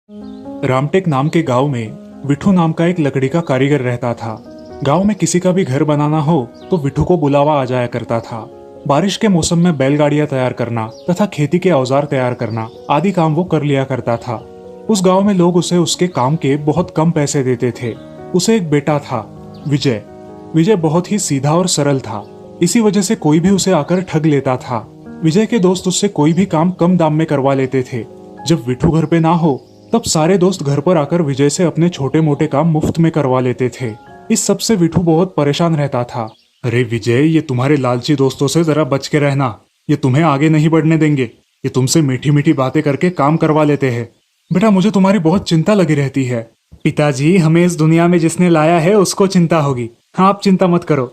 रामटेक नाम के गांव में विठू नाम का एक लकड़ी का कारीगर रहता था। गांव में किसी का भी घर बनाना हो तो विठू को बुलावा आ जाया करता था। बारिश के मौसम में बैलगाड़ियां तैयार करना तथा खेती के औजार तैयार करना आदि काम वो कर लिया करता था। उस गांव में लोग उसे उसके काम के बहुत कम पैसे देते थे। उसे एक बेटा था, विजय। विजय बहुत ही सीधा और सरल था, इसी वजह से कोई भी उसे आकर ठग लेता था। विजय के दोस्त उससे कोई भी काम कम दाम में करवा लेते थे। जब विठू घर पे ना हो तब सारे दोस्त घर पर आकर विजय से अपने छोटे मोटे काम मुफ्त में करवा लेते थे। इस सब से विठू बहुत परेशान रहता था। अरे विजय, ये तुम्हारे लालची दोस्तों से जरा बच के रहना, ये तुम्हें आगे नहीं बढ़ने देंगे। ये तुमसे मीठी मीठी बातें करके काम करवा लेते हैं। बेटा, मुझे तुम्हारी बहुत चिंता लगी रहती है। पिताजी, हमें इस दुनिया में जिसने लाया है उसको चिंता होगी, हाँ आप चिंता मत करो।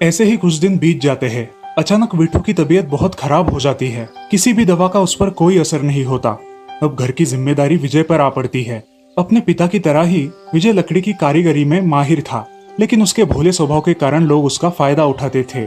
ऐसे ही कुछ दिन बीत जाते हैं। अचानक विठू की तबीयत बहुत खराब हो जाती है। किसी भी दवा का उस पर कोई असर नहीं होता। अब घर की जिम्मेदारी विजय पर आ पड़ती है। अपने पिता की तरह ही विजय लकड़ी की कारीगरी में माहिर था, लेकिन उसके भोले स्वभाव के कारण लोग उसका फायदा उठाते थे।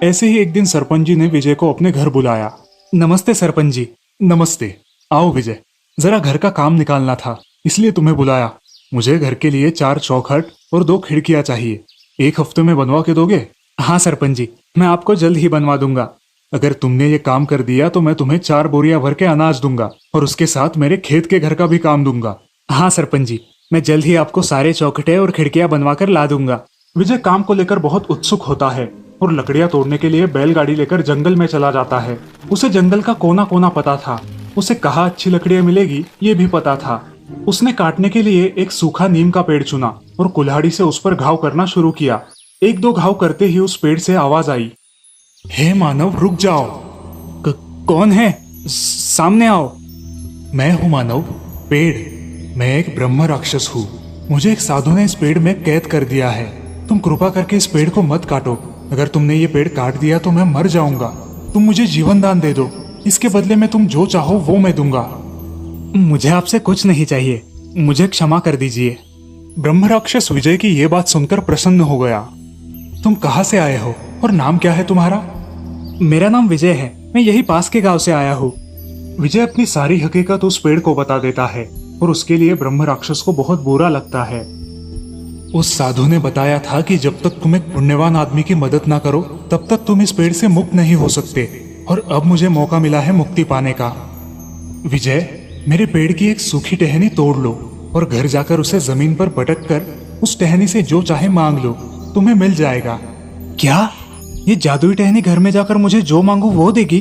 ऐसे ही एक दिन सरपंच जी ने विजय को अपने घर बुलाया। नमस्ते सरपंच जी। नमस्ते। आओ विजय, जरा घर का काम निकालना था, इसलिए तुम्हें बुलाया। मुझे घर के लिए 4 चौखट और 2 खिड़कियां चाहिए। 1 हफ्ते में बनवा के दोगे? हाँ सरपंच जी, मैं आपको जल्द ही बनवा दूंगा। अगर तुमने ये काम कर दिया तो मैं तुम्हें 4 बोरियां भर के अनाज दूंगा और उसके साथ मेरे खेत के घर का भी काम दूंगा। हाँ सरपंच जी, मैं जल्द ही आपको सारे चौखटे और खिड़कियां बनवा कर ला दूंगा। विजय काम को लेकर बहुत उत्सुक होता है और लकड़ियां तोड़ने के लिए बैलगाड़ी लेकर जंगल में चला जाता है। उसे जंगल का कोना कोना पता था। उसे कहाँ अच्छी लकड़ियां मिलेगी ये भी पता था। उसने काटने के लिए एक सूखा नीम का पेड़ चुना और कुल्हाड़ी से उस पर घाव करना शुरू किया। 1-2 घाव करते ही उस पेड़ से आवाज आई, हे मानव, रुक जाओ। कौन है? सामने आओ। मैं हूँ मानव, पेड़। मैं एक ब्रह्म राक्षस हूँ। मुझे एक साधु ने इस पेड़ में कैद कर दिया है। तुम कृपा करके इस पेड़ को मत काटो। अगर तुमने ये पेड़ काट दिया तो मैं मर जाऊंगा। तुम मुझे जीवन दान दे दो, इसके बदले में तुम जो चाहो वो मैं दूंगा। मुझे आपसे कुछ नहीं चाहिए, मुझे क्षमा कर दीजिए। ब्रह्म राक्षस विजय की ये बात सुनकर प्रसन्न हो गया। तुम कहाँ से आए हो और नाम क्या है तुम्हारा? मेरा नाम विजय है, मैं यही पास के गांव से आया हूँ। विजय अपनी सारी हकीकत उस पेड़ को बता देता है और उसके लिए ब्रह्म राक्षस को बहुत बुरा लगता है। उस साधु ने बताया था कि जब तक तुम एक पुण्यवान आदमी की मदद ना करो तब तक तुम इस पेड़ से मुक्त नहीं हो सकते, और अब मुझे मौका मिला है मुक्ति पाने का। विजय, मेरे पेड़ की एक सूखी टहनी तोड़ लो और घर जाकर उसे जमीन पर पटक कर उस टहनी से जो चाहे मांग लो, तुम्हें मिल जाएगा। क्या? ये जादुई टहनी घर में जाकर मुझे जो मांगू वो देगी?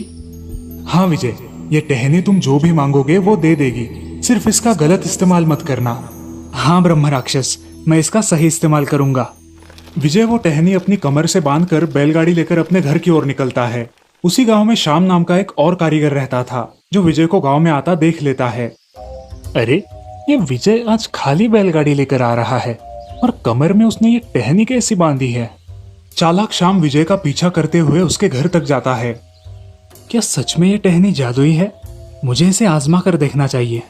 हाँ विजय, ये टहनी तुम जो भी मांगोगे वो दे देगी, सिर्फ इसका गलत इस्तेमाल मत करना। हाँ ब्रह्म राक्षस, मैं इसका सही इस्तेमाल करूंगा। विजय वो टहनी अपनी कमर से बांधकर बैलगाड़ी लेकर अपने घर की ओर निकलता है। उसी गांव में श्याम नाम का एक और कारीगर रहता था, जो विजय को गांव में आता देख लेता है। अरे, ये विजय आज खाली बैलगाड़ी लेकर आ रहा है और कमर में उसने ये टहनी कैसी बांधी है? चालाक श्याम विजय का पीछा करते हुए उसके घर तक जाता है। क्या सच में ये टहनी जादुई है? मुझे इसे आजमा कर देखना चाहिए।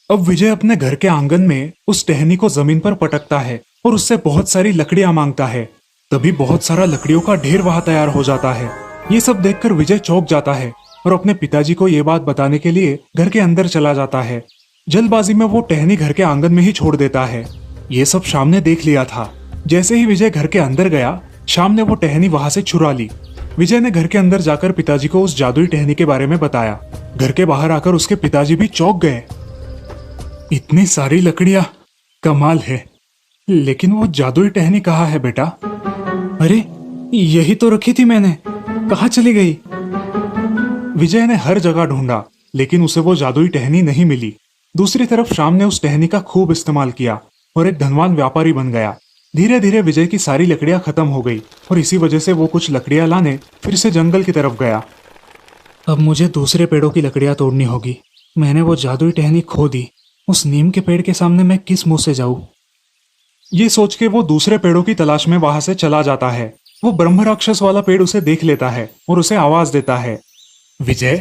अब विजय अपने घर के आंगन में उस टहनी को जमीन पर पटकता है और उससे बहुत सारी लकड़ियां मांगता है। तभी बहुत सारा लकड़ियों का ढेर वहां तैयार हो जाता है। ये सब देखकर विजय चौंक जाता है और अपने पिताजी को ये बात बताने के लिए घर के अंदर चला जाता है। जल्दबाजी में वो टहनी घर के आंगन में ही छोड़ देता है। ये सब श्याम ने देख लिया था। जैसे ही विजय घर के अंदर गया, श्याम ने वो टहनी वहां से चुरा ली। विजय ने घर के अंदर जाकर पिताजी को उस जादुई टहनी के बारे में बताया। घर के बाहर आकर उसके पिताजी भी चौंक गए। इतनी सारी लकड़ियां, कमाल है। लेकिन वो जादुई टहनी कहाँ है बेटा? अरे, यही तो रखी थी मैंने, कहाँ चली गई? विजय ने हर जगह ढूंढा, लेकिन उसे वो जादुई टहनी नहीं मिली। दूसरी तरफ श्याम ने उस टहनी का खूब इस्तेमाल किया और एक धनवान व्यापारी बन गया। धीरे धीरे विजय की सारी लकड़ियां खत्म हो गई और इसी वजह से वो कुछ लकड़ियां लाने फिर से जंगल की तरफ गया। अब मुझे दूसरे पेड़ों की लकड़ियां तोड़नी होगी। मैंने वो जादुई टहनी खो दी। उस नीम के पेड़ के सामने मैं किस मुंह से जाऊं? ये सोच के वो दूसरे पेड़ों की तलाश में वहां से चला जाता है। वो ब्रह्म राक्षस वाला पेड़ उसे देख लेता है और उसे आवाज देता है, विजय,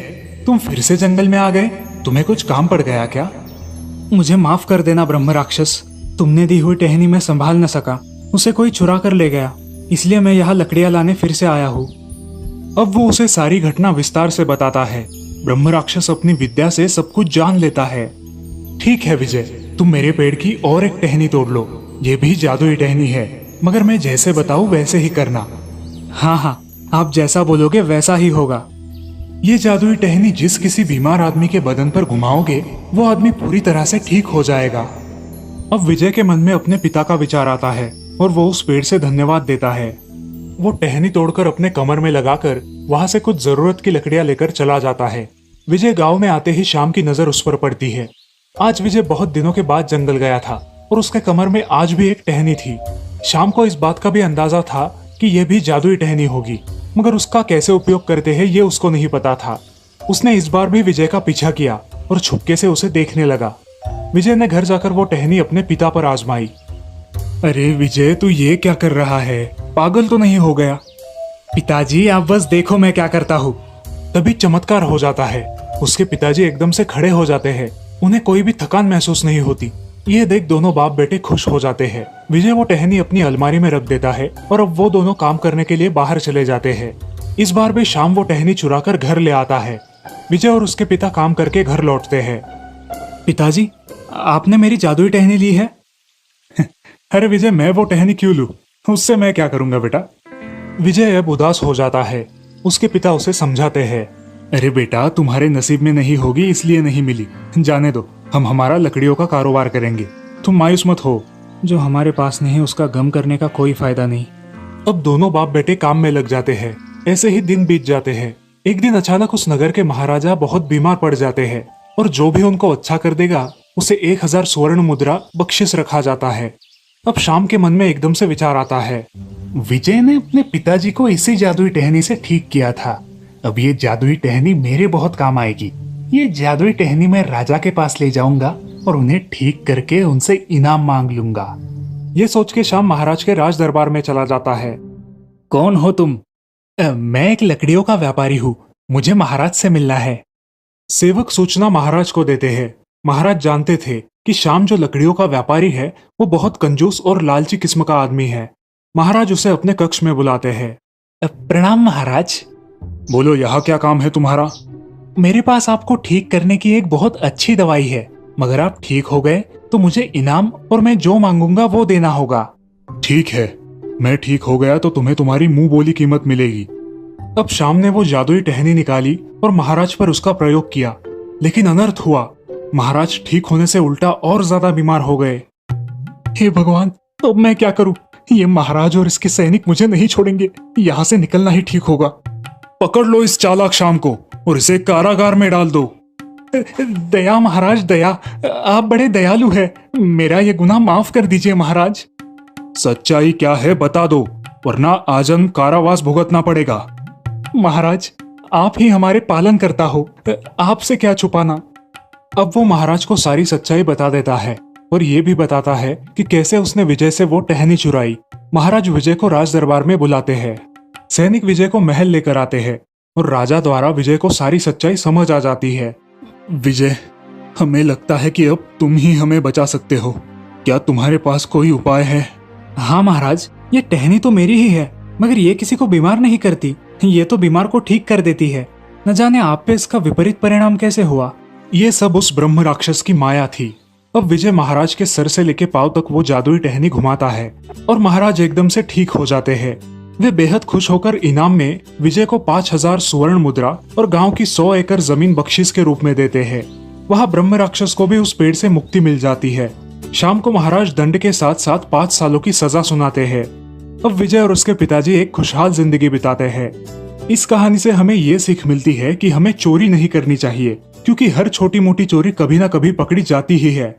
तुम फिर से जंगल में आ गए? तुम्हें कुछ काम पड़ गया क्या? मुझे माफ कर देना ब्रह्म राक्षस, तुमने दी हुई टहनी मैं संभाल न सका। उसे कोई चुरा कर ले गया, इसलिए मैं यहाँ लकड़ियां लाने फिर से आया हूँ। अब वो उसे सारी घटना विस्तार से बताता है। ब्रह्म राक्षस अपनी विद्या से सब कुछ जान लेता है। ठीक है विजय, तुम मेरे पेड़ की और एक टहनी तोड़ लो। ये भी जादुई टहनी है, मगर मैं जैसे बताऊं वैसे ही करना। हाँ हाँ, आप जैसा बोलोगे वैसा ही होगा। ये जादुई टहनी जिस किसी बीमार आदमी के बदन पर घुमाओगे वो आदमी पूरी तरह से ठीक हो जाएगा। अब विजय के मन में अपने पिता का विचार आता है और वो उस पेड़ से धन्यवाद देता है। वो टहनी तोड़कर अपने कमर में लगाकर वहां से कुछ जरूरत की लकड़ियां लेकर चला जाता है। विजय गांव में आते ही शाम की नजर उस पर पड़ती है। आज विजय बहुत दिनों के बाद जंगल गया था और उसके कमर में आज भी एक टहनी थी। शाम को इस बात का भी अंदाजा था कि यह भी जादुई टहनी होगी, मगर उसका कैसे उपयोग करते हैं ये उसको नहीं पता था। उसने इस बार भी विजय का पीछा किया और छुपके से उसे देखने लगा। विजय ने घर जाकर वो टहनी अपने पिता पर आजमाई। अरे विजय, तू ये क्या कर रहा है? पागल तो नहीं हो गया? पिताजी आप बस देखो मैं क्या करता हूँ। तभी चमत्कार हो जाता है। उसके पिताजी एकदम से खड़े हो जाते हैं। उन्हें कोई भी थकान महसूस नहीं होती। ये देख दोनों बाप बेटे खुश हो जाते हैं। विजय वो टहनी अपनी अलमारी में रख देता है और अब वो दोनों काम करने के लिए बाहर चले जाते हैं। इस बार भी शाम वो टहनी चुराकर घर ले आता है। विजय और उसके पिता काम करके घर लौटते हैं। पिताजी, आपने मेरी जादुई टहनी ली है? अरे विजय, मैं वो टहनी क्यों लूं? उससे मैं क्या करूंगा बेटा? विजय अब उदास हो जाता है। उसके पिता उसे समझाते हैं। अरे बेटा, तुम्हारे नसीब में नहीं होगी इसलिए नहीं मिली, जाने दो, हम हमारा लकड़ियों का कारोबार करेंगे। तुम मायूस मत हो। जो हमारे पास नहीं उसका गम करने का कोई फायदा नहीं। अब दोनों बाप बेटे काम में लग जाते हैं। ऐसे ही दिन बीत जाते हैं। एक दिन अचानक उस नगर के महाराजा बहुत बीमार पड़ जाते हैं और जो भी उनको अच्छा कर देगा उसे 1000 स्वर्ण मुद्रा बख्शिश रखा जाता है। अब शाम के मन में एकदम से विचार आता है। विजय ने अपने पिताजी को इसी जादुई टहनी से ठीक किया था। अब ये जादुई टहनी मेरे बहुत काम आएगी। ये जादुई टहनी मैं राजा के पास ले जाऊंगा और उन्हें ठीक करके उनसे इनाम मांग लूंगा। ये सोच के शाम महाराज के राज दरबार में चला जाता है। कौन हो तुम? मैं एक लकड़ियों का व्यापारी हूँ, मुझे महाराज से मिलना है। सेवक सूचना महाराज को देते हैं। महाराज जानते थे कि शाम जो लकड़ियों का व्यापारी है वो बहुत कंजूस और लालची किस्म का आदमी है। महाराज उसे अपने कक्ष में बुलाते हैं। प्रणाम महाराज। बोलो, यहाँ क्या काम है तुम्हारा? मेरे पास आपको ठीक करने की एक बहुत अच्छी दवाई है, मगर आप ठीक हो गए तो मुझे इनाम और मैं जो मांगूंगा वो देना होगा। ठीक है, मैं ठीक हो गया तो तुम्हें तुम्हारी मुंह बोली कीमत मिलेगी। अब शाम ने वो जादुई टहनी निकाली और महाराज पर उसका प्रयोग किया, लेकिन अनर्थ हुआ। महाराज ठीक होने से उल्टा और ज्यादा बीमार हो गए। हे भगवान, अब मैं क्या करूं? ये महाराज और इसके सैनिक मुझे नहीं छोड़ेंगे। यहाँ से निकलना ही ठीक होगा। पकड़ लो इस चालाक शाम को और इसे कारागार में डाल दो। दया महाराज, दया, आप बड़े दयालु हैं। मेरा ये गुनाह माफ कर दीजिए महाराज। सच्चाई क्या है बता दो, वरना आजन्म कारावास भुगतना पड़ेगा। महाराज, आप ही हमारे पालन करता हो, आपसे क्या छुपाना। अब वो महाराज को सारी सच्चाई बता देता है और ये भी बताता है कि कैसे उसने विजय से वो टहनी चुराई। महाराज विजय को राज दरबार में बुलाते हैं। सैनिक विजय को महल लेकर आते हैं और राजा द्वारा विजय को सारी सच्चाई समझ आ जाती है। विजय, हमें लगता है कि अब तुम ही हमें बचा सकते हो। क्या तुम्हारे पास कोई उपाय है? हाँ महाराज, ये टहनी तो मेरी ही है, मगर ये किसी को बीमार नहीं करती। ये तो बीमार को ठीक कर देती है। न जाने आप पे इसका विपरीत परिणाम कैसे हुआ। ये सब उस ब्रह्म राक्षस की माया थी। अब विजय महाराज के सर से लेके पांव तक वो जादुई टहनी घुमाता है और महाराज एकदम से ठीक हो जाते हैं। वे बेहद खुश होकर इनाम में विजय को 5000 स्वर्ण मुद्रा और गांव की 100 एकड़ जमीन बख्शिश के रूप में देते हैं। वहां ब्रह्म राक्षस को भी उस पेड़ से मुक्ति मिल जाती है। शाम को महाराज दंड के साथ साथ 5 सालों की सजा सुनाते हैं। अब विजय और उसके पिताजी एक खुशहाल जिंदगी बिताते हैं। इस कहानी से हमें ये सीख मिलती है कि हमें चोरी नहीं करनी चाहिए, क्योंकि हर छोटी मोटी चोरी कभी ना कभी पकड़ी जाती ही है।